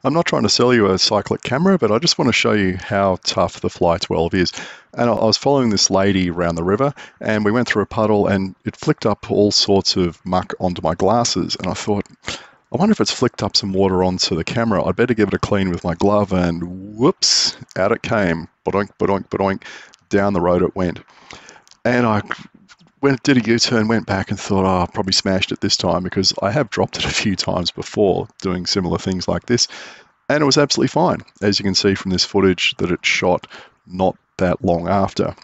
I'm not trying to sell you a Cycliq camera, but I just want to show you how tough the Fly12 is. And I was following this lady around the river, and we went through a puddle, and it flicked up all sorts of muck onto my glasses. And I thought, I wonder if it's flicked up some water onto the camera. I'd better give it a clean with my glove, and whoops, out it came. Badoink, badoink, badoink. Down the road it went. And I did a U-turn, went back and thought, oh, I probably smashed it this time, because I have dropped it a few times before doing similar things like this. And it was absolutely fine, as you can see from this footage that it shot not that long after.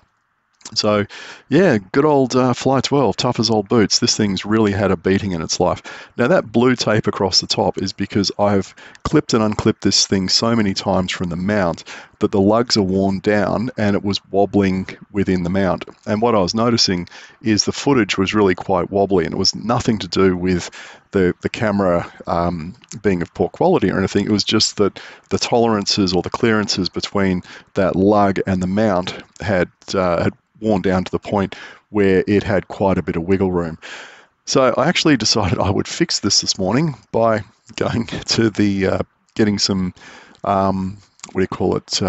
So, yeah, good old Fly12, tough as old boots. This thing's really had a beating in its life. Now, that blue tape across the top is because I've clipped and unclipped this thing so many times from the mount that the lugs are worn down and it was wobbling within the mount. And what I was noticing is the footage was really quite wobbly, and it was nothing to do with the camera being of poor quality or anything. It was just that the tolerances or the clearances between that lug and the mount had worn down to the point where it had quite a bit of wiggle room. So I actually decided I would fix this morning by going to the getting some what do you call it,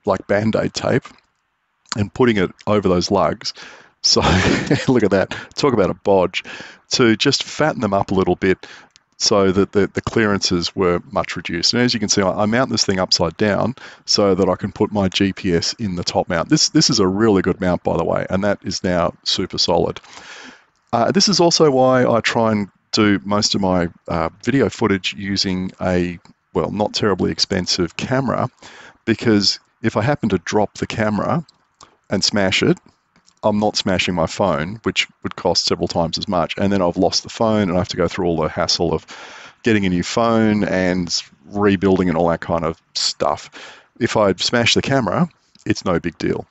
like Band-Aid tape, and putting it over those lugs. So look at that, talk about a bodge, to just fatten them up a little bit so that the clearances were much reduced. And as you can see, I mount this thing upside down so that I can put my GPS in the top mount. This is a really good mount, by the way, and that is now super solid. This is also why I try and do most of my video footage using a, well, not terribly expensive camera, because if I happen to drop the camera and smash it, I'm not smashing my phone, which would cost several times as much, and then I've lost the phone and I have to go through all the hassle of getting a new phone and rebuilding and all that kind of stuff. If I smash the camera, it's no big deal.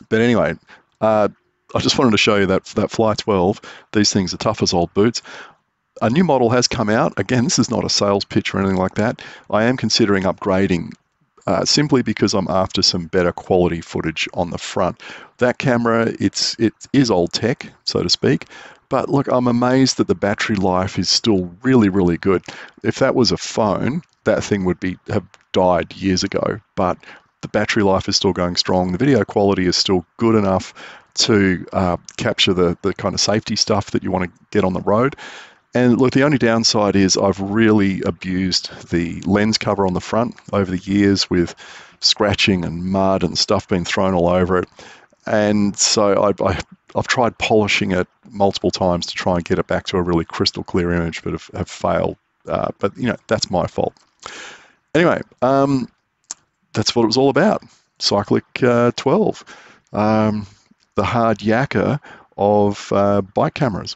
But anyway, I just wanted to show you that Fly12, these things are tough as old boots. A new model has come out. Again, this is not a sales pitch or anything like that. I am considering upgrading simply because I'm after some better quality footage on the front. That camera, it is old tech, so to speak, but look, I'm amazed that the battery life is still really, really good. If that was a phone, that thing would have died years ago, but the battery life is still going strong. The video quality is still good enough to capture the kind of safety stuff that you want to get on the road. And look, the only downside is I've really abused the lens cover on the front over the years, with scratching and mud and stuff being thrown all over it. And so I've tried polishing it multiple times to try and get it back to a really crystal clear image, but have failed. But, you know, that's my fault. Anyway, that's what it was all about. Cycliq 12, the hard yakka of bike cameras.